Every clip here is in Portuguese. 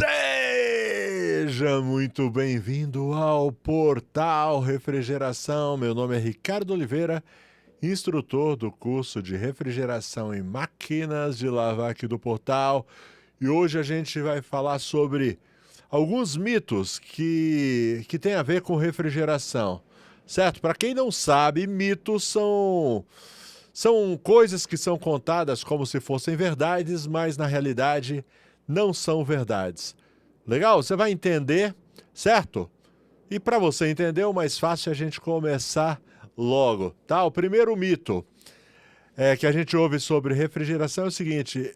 Seja muito bem-vindo ao Portal Refrigeração. Meu nome é Ricardo Oliveira, instrutor do curso de refrigeração em máquinas de lavar aqui do Portal. E hoje a gente vai falar sobre alguns mitos que têm a ver com refrigeração, certo? Para quem não sabe, mitos são coisas que são contadas como se fossem verdades, mas na realidade não são verdades. Legal? Você vai entender, certo? E para você entender, o mais fácil é a gente começar logo, tá? O primeiro mito que a gente ouve sobre refrigeração é o seguinte: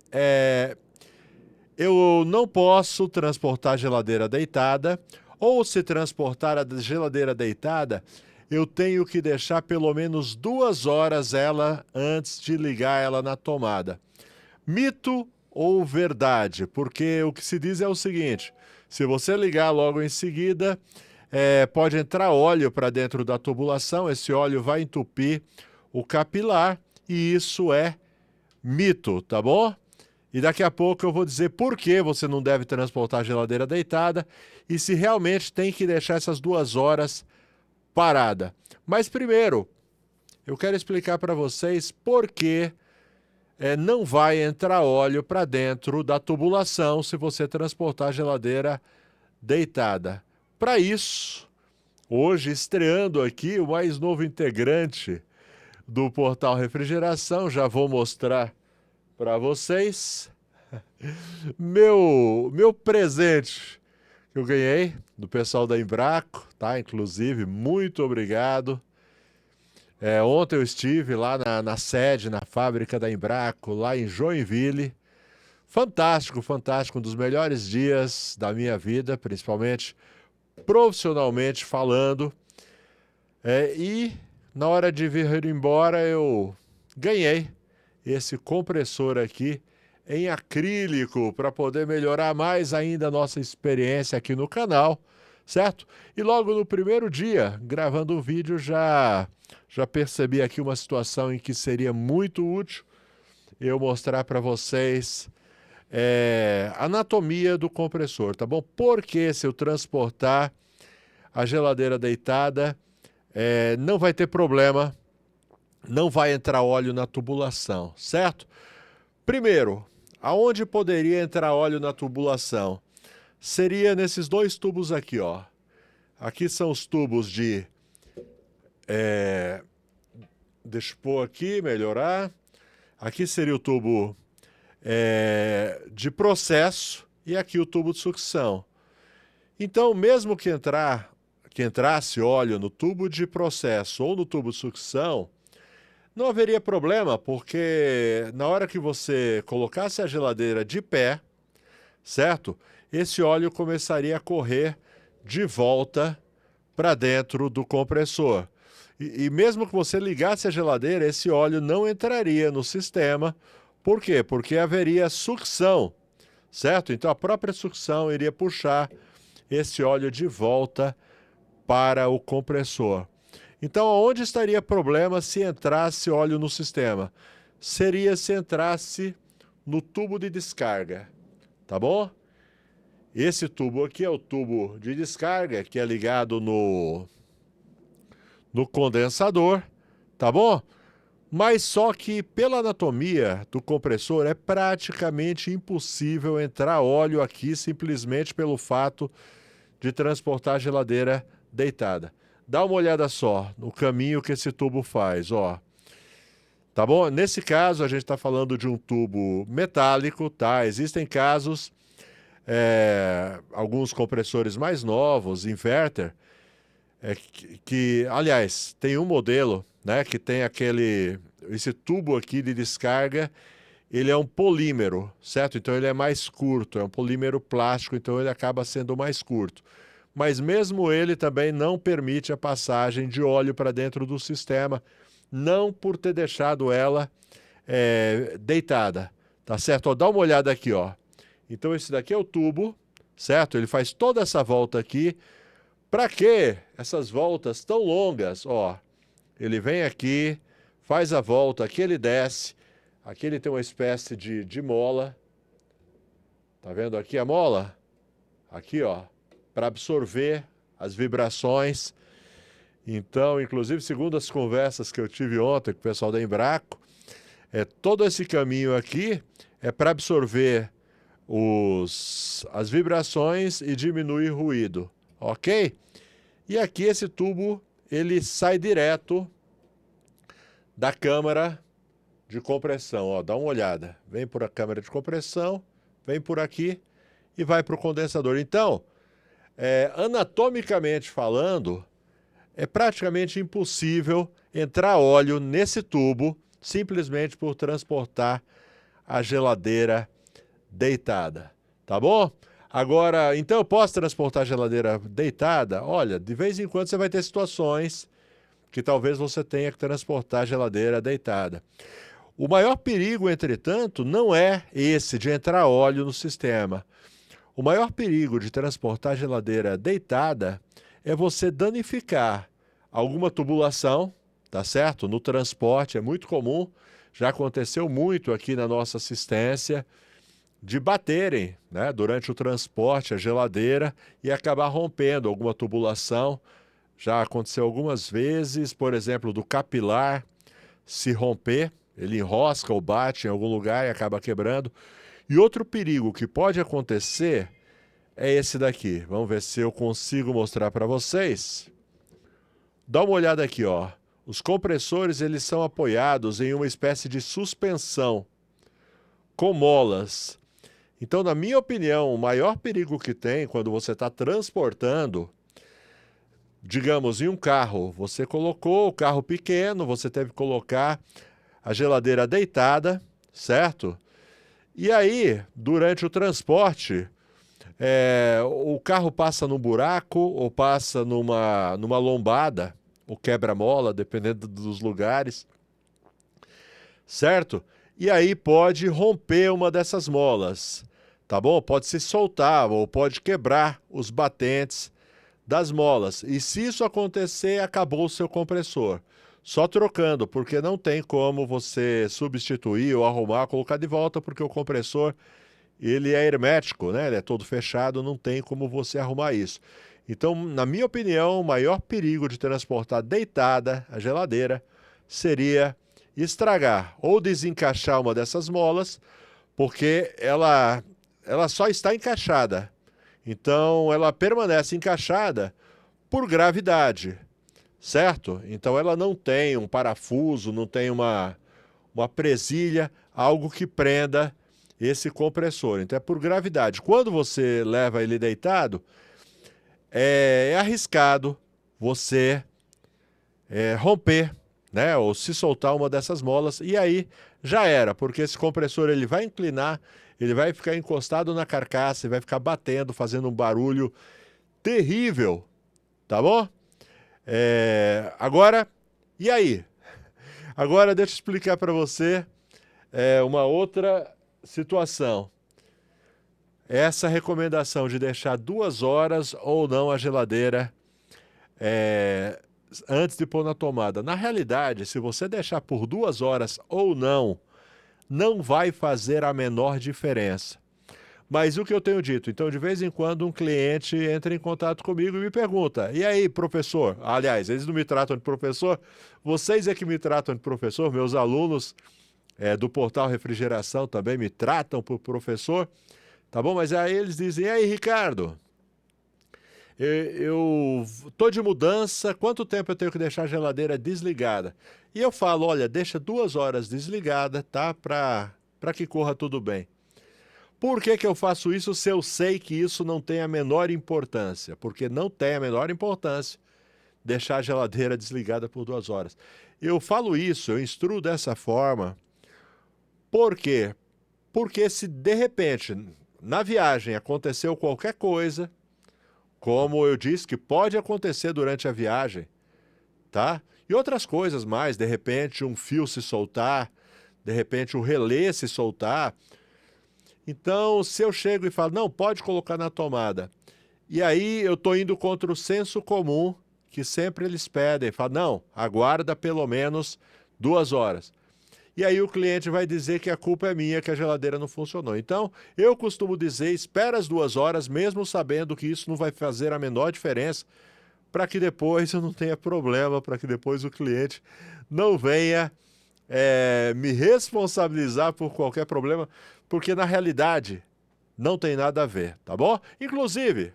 eu não posso transportar geladeira deitada, ou se transportar a geladeira deitada, eu tenho que deixar pelo menos 2 horas ela antes de ligar ela na tomada. Mito ou verdade? Porque o que se diz é o seguinte: se você ligar logo em seguida, pode entrar óleo para dentro da tubulação, esse óleo vai entupir o capilar e isso é mito, tá bom? E daqui a pouco eu vou dizer por que você não deve transportar a geladeira deitada e se realmente tem que deixar essas 2 horas parada. Mas primeiro, eu quero explicar para vocês por que não vai entrar óleo para dentro da tubulação se você transportar a geladeira deitada. Para isso, hoje estreando aqui o mais novo integrante do Portal Refrigeração, já vou mostrar para vocês meu presente que eu ganhei do pessoal da Embraco, tá? Inclusive, muito obrigado. Ontem eu estive lá na sede, na fábrica da Embraco, lá em Joinville. Fantástico, fantástico, um dos melhores dias da minha vida, principalmente profissionalmente falando. E na hora de vir embora eu ganhei esse compressor aqui em acrílico para poder melhorar mais ainda a nossa experiência aqui no canal, certo? E logo no primeiro dia, gravando o vídeo, já percebi aqui uma situação em que seria muito útil eu mostrar para vocês a anatomia do compressor, tá bom? Porque se eu transportar a geladeira deitada, não vai ter problema, não vai entrar óleo na tubulação, certo? Primeiro, aonde poderia entrar óleo na tubulação? Seria nesses 2 tubos aqui, ó. Aqui são os tubos de... deixa eu pôr aqui, melhorar. Aqui seria o tubo de processo e aqui o tubo de sucção. Então, mesmo que entrasse óleo no tubo de processo ou no tubo de sucção, não haveria problema, porque na hora que você colocasse a geladeira de pé, certo? Esse óleo começaria a correr de volta para dentro do compressor. E mesmo que você ligasse a geladeira, esse óleo não entraria no sistema. Por quê? Porque haveria sucção, certo? Então a própria sucção iria puxar esse óleo de volta para o compressor. Então, onde estaria problema se entrasse óleo no sistema? Seria se entrasse no tubo de descarga, tá bom? Esse tubo aqui é o tubo de descarga, que é ligado no condensador, tá bom? Mas só que pela anatomia do compressor é praticamente impossível entrar óleo aqui simplesmente pelo fato de transportar a geladeira deitada. Dá uma olhada só no caminho que esse tubo faz, ó. Tá bom? Nesse caso, a gente está falando de um tubo metálico, tá? Existem casos, alguns compressores mais novos, inverter, aliás, tem um modelo, né, que tem esse tubo aqui de descarga, ele é um polímero, certo? Então ele é mais curto, é um polímero plástico, então ele acaba sendo mais curto. Mas mesmo ele também não permite a passagem de óleo para dentro do sistema, não por ter deixado ela deitada, tá certo? Ó, dá uma olhada aqui, ó. Então esse daqui é o tubo, certo? Ele faz toda essa volta aqui. Para que essas voltas tão longas? Ó, ele vem aqui, faz a volta, aqui ele desce, aqui ele tem uma espécie de mola. Tá vendo aqui a mola? aqui, ó, para absorver as vibrações. Então, inclusive, segundo as conversas que eu tive ontem com o pessoal da Embraco, todo esse caminho aqui é para absorver as vibrações e diminuir ruído, ok? E aqui esse tubo, ele sai direto da câmara de compressão, ó, dá uma olhada. Vem por a câmara de compressão, vem por aqui e vai para o condensador. Então, anatomicamente falando, é praticamente impossível entrar óleo nesse tubo simplesmente por transportar a geladeira deitada, tá bom? Agora, então eu posso transportar a geladeira deitada? Olha, de vez em quando você vai ter situações que talvez você tenha que transportar a geladeira deitada. O maior perigo, entretanto, não é esse de entrar óleo no sistema. O maior perigo de transportar a geladeira deitada é você danificar alguma tubulação, tá certo? No transporte é muito comum, já aconteceu muito aqui na nossa assistência, de baterem, né, durante o transporte a geladeira e acabar rompendo alguma tubulação. Já aconteceu algumas vezes, por exemplo, do capilar se romper, ele enrosca ou bate em algum lugar e acaba quebrando. E outro perigo que pode acontecer é esse daqui. Vamos ver se eu consigo mostrar para vocês. Dá uma olhada aqui, ó. Os compressores, eles são apoiados em uma espécie de suspensão com molas. Então, na minha opinião, o maior perigo que tem quando você está transportando, digamos, em um carro, você colocou o carro pequeno, você teve que colocar a geladeira deitada, certo? E aí, durante o transporte, o carro passa num buraco ou passa numa lombada, ou quebra-mola, dependendo dos lugares, certo? E aí pode romper uma dessas molas, tá bom? Pode se soltar ou pode quebrar os batentes das molas. E se isso acontecer, acabou o seu compressor. Só trocando, porque não tem como você substituir ou arrumar, colocar de volta, porque o compressor, ele é hermético, né? Ele é todo fechado, não tem como você arrumar isso. Então, na minha opinião, o maior perigo de transportar deitada a geladeira seria estragar ou desencaixar uma dessas molas, porque ela só está encaixada. Então, ela permanece encaixada por gravidade, certo? Então, ela não tem um parafuso, não tem uma presilha, algo que prenda esse compressor. Então, é por gravidade. Quando você leva ele deitado, é arriscado você romper, né, ou se soltar uma dessas molas, e aí já era, porque esse compressor ele vai inclinar, ele vai ficar encostado na carcaça, e vai ficar batendo, fazendo um barulho terrível, tá bom? Agora, e aí? Agora deixa eu explicar para você uma outra situação. Essa recomendação de deixar 2 horas ou não a geladeira antes de pôr na tomada. Na realidade, se você deixar por 2 horas ou não, não vai fazer a menor diferença. Mas o que eu tenho dito? Então, de vez em quando, um cliente entra em contato comigo e me pergunta: e aí, professor? Aliás, eles não me tratam de professor, vocês é que me tratam de professor, meus alunos do portal Refrigeração também me tratam por professor, tá bom? Mas aí eles dizem: e aí, Ricardo? Eu tô de mudança, quanto tempo eu tenho que deixar a geladeira desligada? E eu falo: olha, deixa 2 horas desligada, tá? Para que corra tudo bem. Por que eu faço isso se eu sei que isso não tem a menor importância? Porque não tem a menor importância deixar a geladeira desligada por 2 horas. Eu falo isso, eu instruo dessa forma. Por quê? Porque se de repente, na viagem, aconteceu qualquer coisa, como eu disse que pode acontecer durante a viagem, tá? E outras coisas mais, de repente um fio se soltar, de repente o relé se soltar. Então, se eu chego e falo: não, pode colocar na tomada, e aí eu estou indo contra o senso comum, que sempre eles pedem, falam: não, aguarda pelo menos 2 horas. e aí o cliente vai dizer que a culpa é minha, que a geladeira não funcionou. Então, eu costumo dizer, espera as 2 horas, mesmo sabendo que isso não vai fazer a menor diferença, para que depois eu não tenha problema, para que depois o cliente não venha me responsabilizar por qualquer problema, porque na realidade não tem nada a ver, tá bom? Inclusive,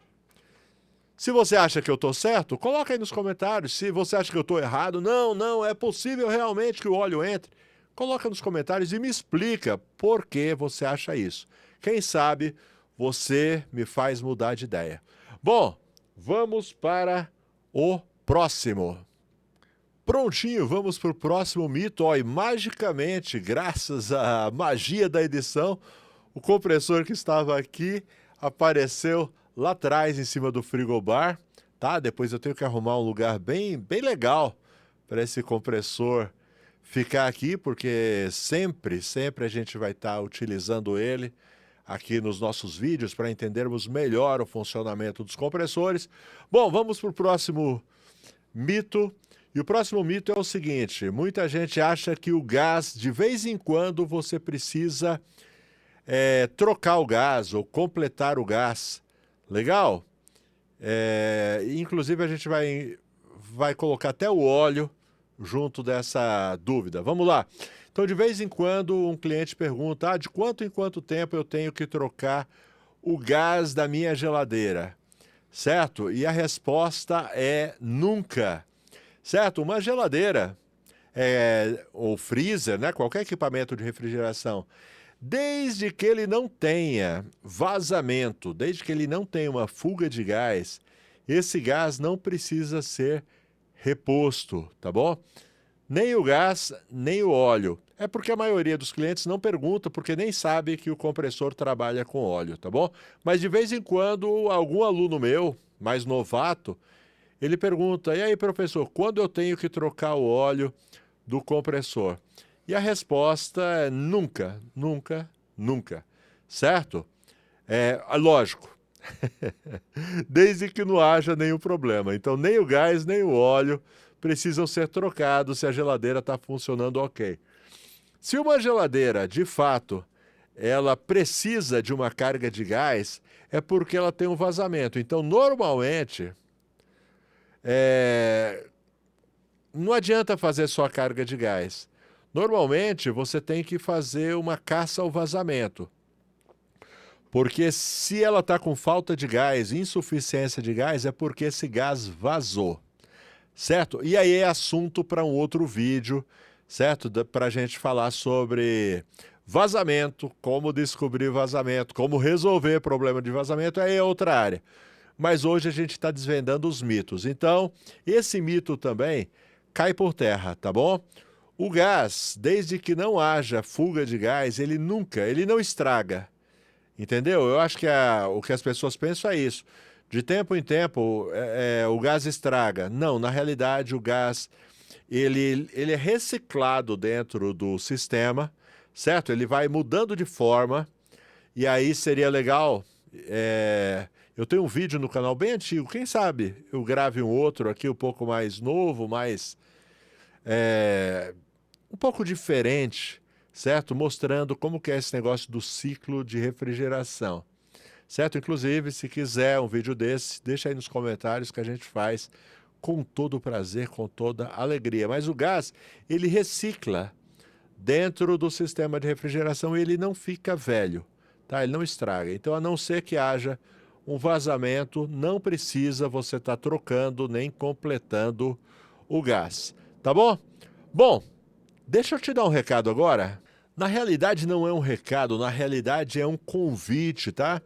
se você acha que eu estou certo, coloca aí nos comentários. Se você acha que eu estou errado, não, é possível realmente que o óleo entre. Coloca nos comentários e me explica por que você acha isso. Quem sabe você me faz mudar de ideia. Bom, vamos para o próximo. Prontinho, vamos para o próximo mito. Ó, e magicamente, graças à magia da edição, o compressor que estava aqui apareceu lá atrás, em cima do frigobar, tá? Depois eu tenho que arrumar um lugar bem legal para esse compressor ficar aqui, porque sempre a gente vai estar utilizando ele aqui nos nossos vídeos para entendermos melhor o funcionamento dos compressores. Bom, vamos para o próximo mito. E o próximo mito é o seguinte: muita gente acha que o gás, de vez em quando, você precisa trocar o gás ou completar o gás. Legal? Inclusive a gente vai colocar até o óleo junto dessa dúvida. Vamos lá. Então, de vez em quando, um cliente pergunta, de quanto em quanto tempo eu tenho que trocar o gás da minha geladeira? Certo? E a resposta é nunca. Certo? Uma geladeira ou freezer, né? Qualquer equipamento de refrigeração, desde que ele não tenha vazamento, desde que ele não tenha uma fuga de gás, esse gás não precisa ser reposto, tá bom? Nem o gás, nem o óleo. É porque a maioria dos clientes não pergunta, porque nem sabe que o compressor trabalha com óleo, tá bom? Mas de vez em quando, algum aluno meu, mais novato, ele pergunta, e aí, professor, quando eu tenho que trocar o óleo do compressor? E a resposta é nunca, nunca, nunca, certo? Lógico, desde que não haja nenhum problema. Então, nem o gás, nem o óleo precisam ser trocados se a geladeira está funcionando ok. Se uma geladeira, de fato, ela precisa de uma carga de gás, é porque ela tem um vazamento. Então, normalmente, não adianta fazer só a carga de gás. Normalmente, você tem que fazer uma caça ao vazamento. Porque se ela está com falta de gás, insuficiência de gás, é porque esse gás vazou. Certo? E aí é assunto para um outro vídeo, certo? Para a gente falar sobre vazamento, como descobrir vazamento, como resolver problema de vazamento, aí é outra área. Mas hoje a gente está desvendando os mitos. Então, esse mito também cai por terra, tá bom? O gás, desde que não haja fuga de gás, ele não estraga. Entendeu? Eu acho que o que as pessoas pensam é isso. De tempo em tempo, o gás estraga. Não, na realidade, o gás ele é reciclado dentro do sistema, certo? Ele vai mudando de forma, e aí seria legal. Eu tenho um vídeo no canal bem antigo, quem sabe eu grave um outro aqui um pouco mais novo, um pouco diferente, certo? Mostrando como que é esse negócio do ciclo de refrigeração, certo? Inclusive, se quiser um vídeo desse, deixa aí nos comentários que a gente faz com todo o prazer, com toda a alegria. Mas o gás, ele recicla dentro do sistema de refrigeração e ele não fica velho, tá? Ele não estraga. Então, a não ser que haja um vazamento, não precisa você estar trocando nem completando o gás, tá bom? Bom, deixa eu te dar um recado agora. Na realidade não é um recado, na realidade é um convite, tá?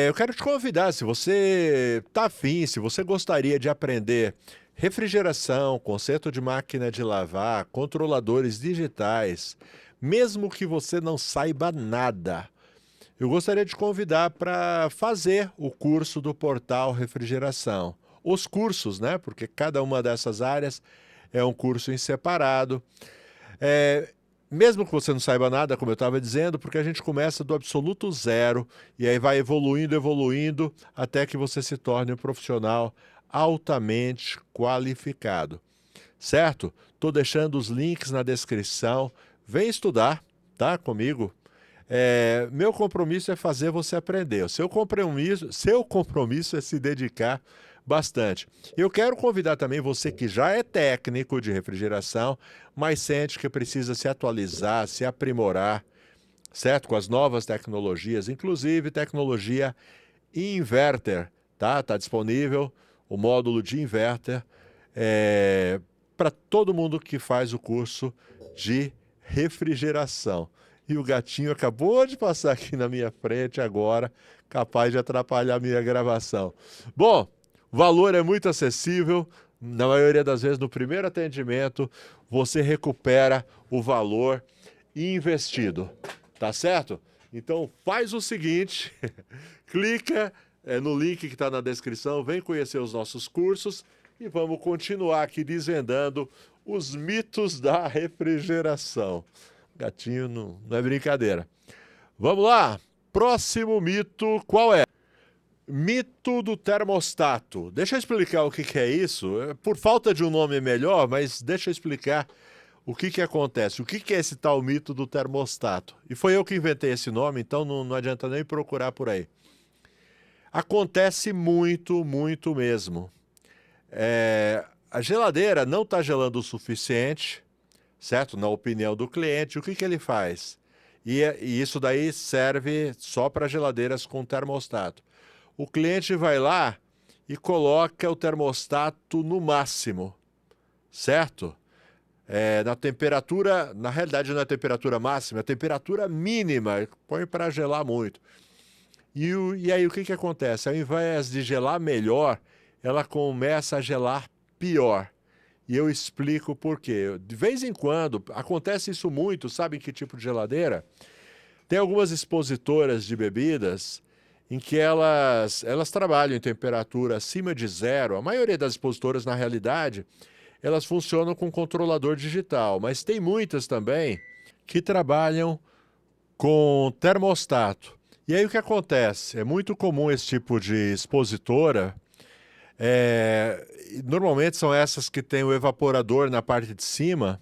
Eu quero te convidar, se você está afim, se você gostaria de aprender refrigeração, conserto de máquina de lavar, controladores digitais, mesmo que você não saiba nada, eu gostaria de te convidar para fazer o curso do Portal Refrigeração. Os cursos, né? Porque cada uma dessas áreas é um curso em separado. Mesmo que você não saiba nada, como eu estava dizendo, porque a gente começa do absoluto zero e aí vai evoluindo, até que você se torne um profissional altamente qualificado. Certo? Estou deixando os links na descrição. vem estudar, tá? Comigo. Meu compromisso é fazer você aprender. O seu compromisso é se dedicar bastante. Eu quero convidar também você que já é técnico de refrigeração, mas sente que precisa se atualizar, se aprimorar, certo? Com as novas tecnologias, inclusive tecnologia inverter, tá? Tá disponível o módulo de inverter para todo mundo que faz o curso de refrigeração. E o gatinho acabou de passar aqui na minha frente agora, capaz de atrapalhar a minha gravação. Bom, o valor é muito acessível. Na maioria das vezes, no primeiro atendimento, você recupera o valor investido. Tá certo? Então, faz o seguinte, clica no link que está na descrição, vem conhecer os nossos cursos e vamos continuar aqui desvendando os mitos da refrigeração. Gatinho não é brincadeira. Vamos lá, próximo mito, qual é? Mito do termostato. Deixa eu explicar o que é isso. Por falta de um nome melhor, mas deixa eu explicar o que acontece. O que é esse tal mito do termostato? E foi eu que inventei esse nome, então não adianta nem procurar por aí. Acontece muito, muito mesmo. A geladeira não está gelando o suficiente, certo? Na opinião do cliente, o que ele faz? E isso daí serve só para geladeiras com termostato. O cliente vai lá e coloca o termostato no máximo, certo? Na temperatura, na realidade não é a temperatura máxima, é a temperatura mínima, põe para gelar muito. E aí o que acontece? Ao invés de gelar melhor, ela começa a gelar pior. E eu explico por quê. De vez em quando, acontece isso muito, sabe em que tipo de geladeira? Tem algumas expositoras de bebidas em que elas trabalham em temperatura acima de zero. A maioria das expositoras, na realidade, elas funcionam com controlador digital, mas tem muitas também que trabalham com termostato. E aí o que acontece? É muito comum esse tipo de expositora. Normalmente são essas que têm o evaporador na parte de cima,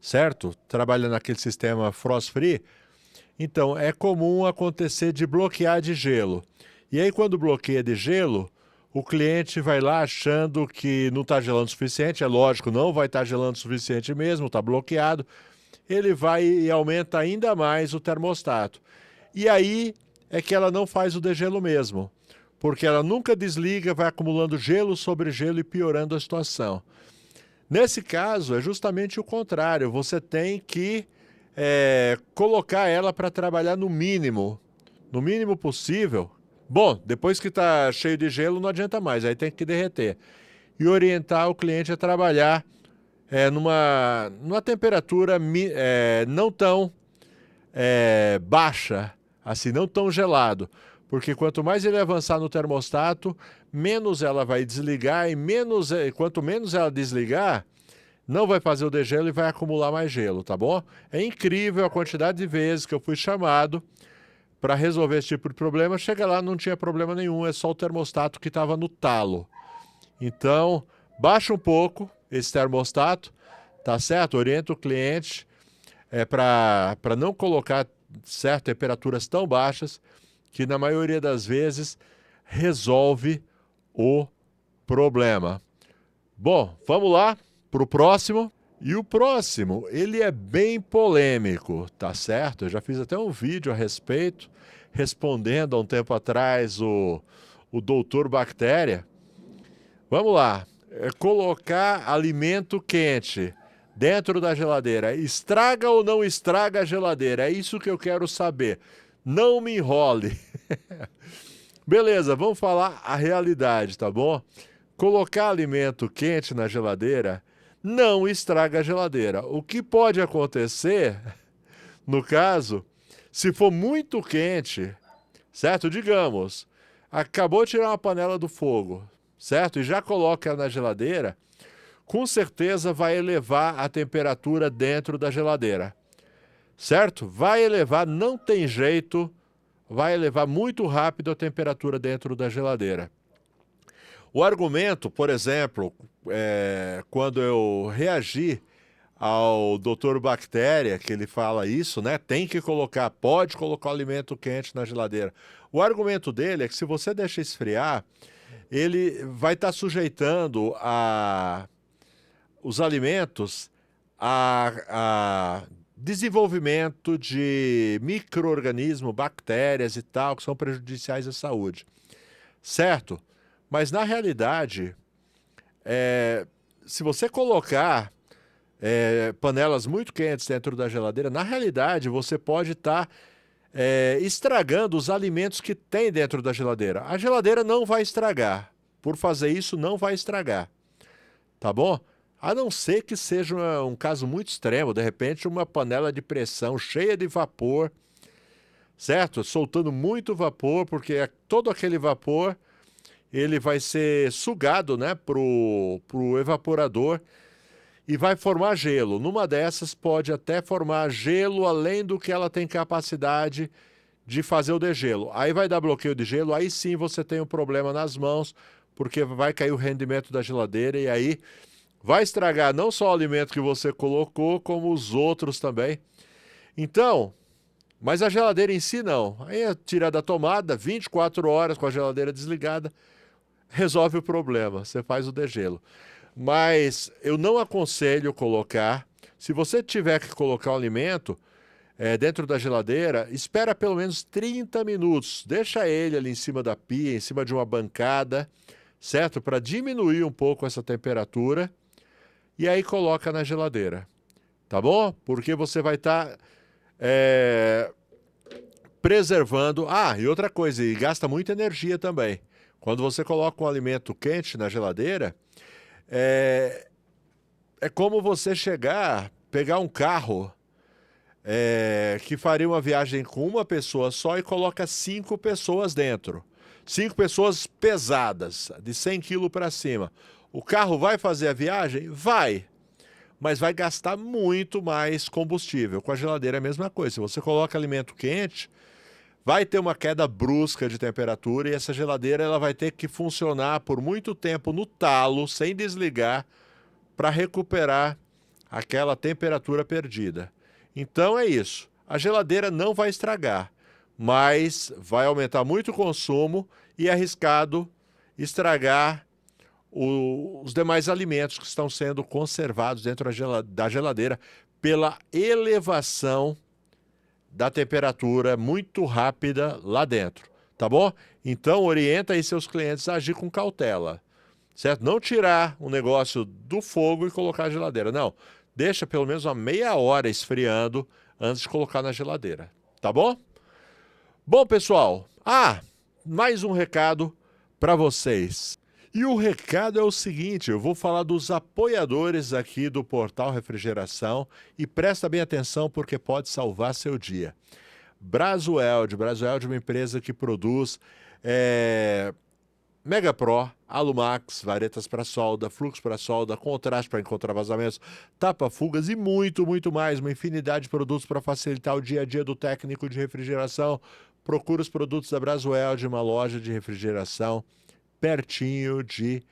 certo? Trabalha naquele sistema frost-free. Então, é comum acontecer de bloquear de gelo. E aí, quando bloqueia de gelo, o cliente vai lá achando que não está gelando o suficiente. É lógico, não vai estar gelando o suficiente mesmo, está bloqueado. Ele vai e aumenta ainda mais o termostato. E aí é que ela não faz o degelo mesmo, porque ela nunca desliga, vai acumulando gelo sobre gelo e piorando a situação. Nesse caso, é justamente o contrário. Você tem que colocar ela para trabalhar no mínimo possível. Bom, depois que está cheio de gelo, não adianta mais, aí tem que derreter. E orientar o cliente a trabalhar numa temperatura não tão baixa, assim, não tão gelado. Porque quanto mais ele avançar no termostato, menos ela vai desligar e quanto menos ela desligar, não vai fazer o degelo e vai acumular mais gelo, tá bom? É incrível a quantidade de vezes que eu fui chamado para resolver esse tipo de problema. Chega lá, não tinha problema nenhum, é só o termostato que estava no talo. Então, baixa um pouco esse termostato, tá certo? Orienta o cliente para não colocar temperaturas tão baixas, que na maioria das vezes resolve o problema. Bom, vamos lá para o próximo. E o próximo, ele é bem polêmico, tá certo? Eu já fiz até um vídeo a respeito, respondendo há um tempo atrás o Doutor Bactéria. Vamos lá. Colocar alimento quente dentro da geladeira, estraga ou não estraga a geladeira? É isso que eu quero saber. Não me enrole. Beleza, vamos falar a realidade, tá bom? Colocar alimento quente na geladeira não estraga a geladeira. O que pode acontecer, no caso, se for muito quente, certo? Digamos, acabou de tirar uma panela do fogo, certo? E já coloca na geladeira, com certeza vai elevar a temperatura dentro da geladeira, certo? Vai elevar, não tem jeito, vai elevar muito rápido a temperatura dentro da geladeira. O argumento, por exemplo, quando eu reagi ao Dr. Bactéria, que ele fala isso, né? Tem que colocar, pode colocar o alimento quente na geladeira. O argumento dele é que se você deixa esfriar, ele vai estar sujeitando os alimentos a desenvolvimento de micro-organismos, bactérias e tal, que são prejudiciais à saúde. Certo? Mas na realidade, se você colocar panelas muito quentes dentro da geladeira, na realidade você pode estar estragando os alimentos que tem dentro da geladeira. A geladeira não vai estragar. Por fazer isso, não vai estragar. Tá bom? A não ser que seja um caso muito extremo, de repente uma panela de pressão cheia de vapor, certo? Soltando muito vapor, porque todo aquele vapor ele vai ser sugado, né, pro evaporador e vai formar gelo. Numa dessas pode até formar gelo além do que ela tem capacidade de fazer o degelo. Aí vai dar bloqueio de gelo, aí sim você tem um problema nas mãos, porque vai cair o rendimento da geladeira e aí vai estragar não só o alimento que você colocou, como os outros também. Então, mas a geladeira em si não. Aí é tirar da tomada, 24 horas com a geladeira desligada, resolve o problema, você faz o degelo. Mas eu não aconselho colocar, se você tiver que colocar o alimento dentro da geladeira, espera pelo menos 30 minutos, deixa ele ali em cima da pia, em cima de uma bancada, certo? Para diminuir um pouco essa temperatura. E aí coloca na geladeira, tá bom? Porque você vai estar preservando... Ah, e outra coisa, e gasta muita energia também. Quando você coloca um alimento quente na geladeira, é como você pegar um carro que faria uma viagem com uma pessoa só e coloca 5 pessoas dentro. 5 pessoas pesadas, de 100 quilos para cima. O carro vai fazer a viagem? Vai. Mas vai gastar muito mais combustível. Com a geladeira é a mesma coisa. Se você coloca alimento quente, vai ter uma queda brusca de temperatura e essa geladeira ela vai ter que funcionar por muito tempo no talo, sem desligar, para recuperar aquela temperatura perdida. Então é isso. A geladeira não vai estragar, mas vai aumentar muito o consumo e é arriscado estragar os demais alimentos que estão sendo conservados dentro da geladeira pela elevação da temperatura muito rápida lá dentro, tá bom? Então orienta aí seus clientes a agir com cautela, certo? Não tirar o negócio do fogo e colocar na geladeira, não. Deixa pelo menos uma meia hora esfriando antes de colocar na geladeira, tá bom? Bom, pessoal, mais um recado para vocês. E o recado é o seguinte, eu vou falar dos apoiadores aqui do Portal Refrigeração e presta bem atenção porque pode salvar seu dia. Brasueld é uma empresa que produz Mega Pro, Alumax, varetas para solda, fluxo para solda, contraste para encontrar vazamentos, tapa-fugas e muito, muito mais. Uma infinidade de produtos para facilitar o dia a dia do técnico de refrigeração. Procure os produtos da Brasueld, uma loja de refrigeração pertinho de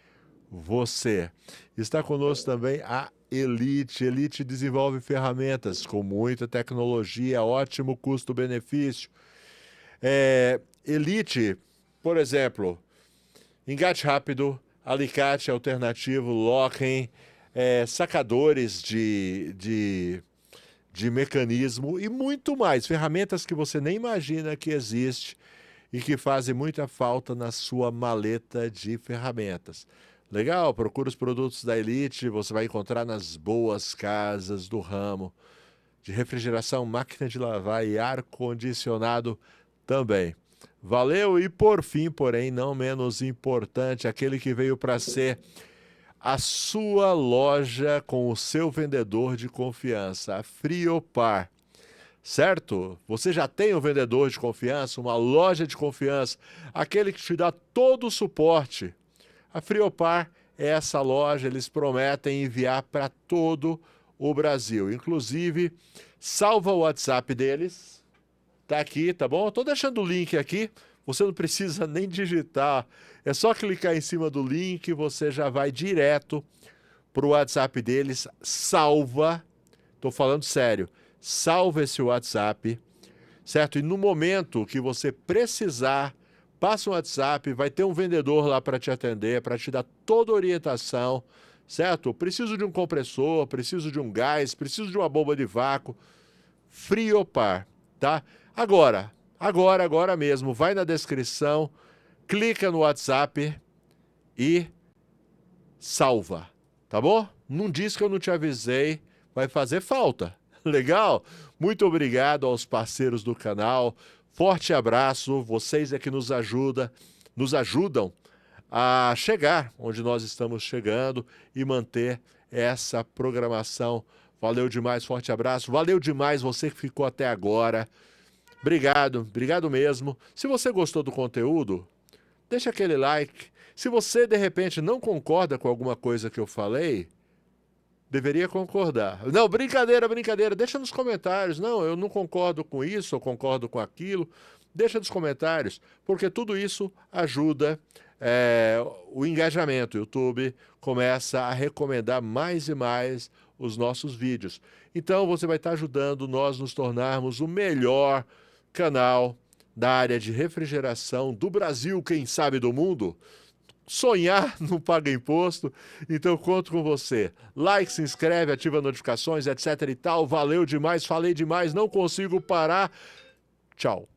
você. Está conosco também a Elite. Elite desenvolve ferramentas com muita tecnologia, ótimo custo-benefício. Elite, por exemplo, engate rápido, alicate alternativo, locking, sacadores de mecanismo e muito mais. Ferramentas que você nem imagina que existe e que fazem muita falta na sua maleta de ferramentas. Legal? Procura os produtos da Elite, você vai encontrar nas boas casas do ramo de refrigeração, máquina de lavar e ar-condicionado também. Valeu? E por fim, porém, não menos importante, aquele que veio para ser a sua loja com o seu vendedor de confiança, a Friopar. Certo? Você já tem um vendedor de confiança, uma loja de confiança, aquele que te dá todo o suporte. A Friopar é essa loja, eles prometem enviar para todo o Brasil. Inclusive, salva o WhatsApp deles, tá aqui, tá bom? Estou deixando o link aqui, você não precisa nem digitar, é só clicar em cima do link, você já vai direto para o WhatsApp deles, salva Tô falando sério. Salva esse WhatsApp, certo? E no momento que você precisar, passa um WhatsApp, vai ter um vendedor lá para te atender, para te dar toda a orientação, certo? Preciso de um compressor, preciso de um gás, preciso de uma bomba de vácuo. Friopar, tá? Agora mesmo, vai na descrição, clica no WhatsApp e salva, tá bom? Não diz que eu não te avisei, vai fazer falta. Legal? Muito obrigado aos parceiros do canal. Forte abraço, vocês é que nos ajudam a chegar onde nós estamos chegando e manter essa programação. Valeu demais, forte abraço. Valeu demais você que ficou até agora. Obrigado mesmo. Se você gostou do conteúdo, deixa aquele like. Se você, de repente, não concorda com alguma coisa que eu falei, deveria concordar. Não, brincadeira. Deixa nos comentários. Não, eu não concordo com isso, eu concordo com aquilo. Deixa nos comentários, porque tudo isso ajuda o engajamento. O YouTube começa a recomendar mais e mais os nossos vídeos. Então, você vai estar ajudando nós nos tornarmos o melhor canal da área de refrigeração do Brasil, quem sabe do mundo. Sonhar não paga imposto, então conto com você. Like, se inscreve, ativa notificações, etc e tal. Valeu demais, falei demais, não consigo parar. Tchau.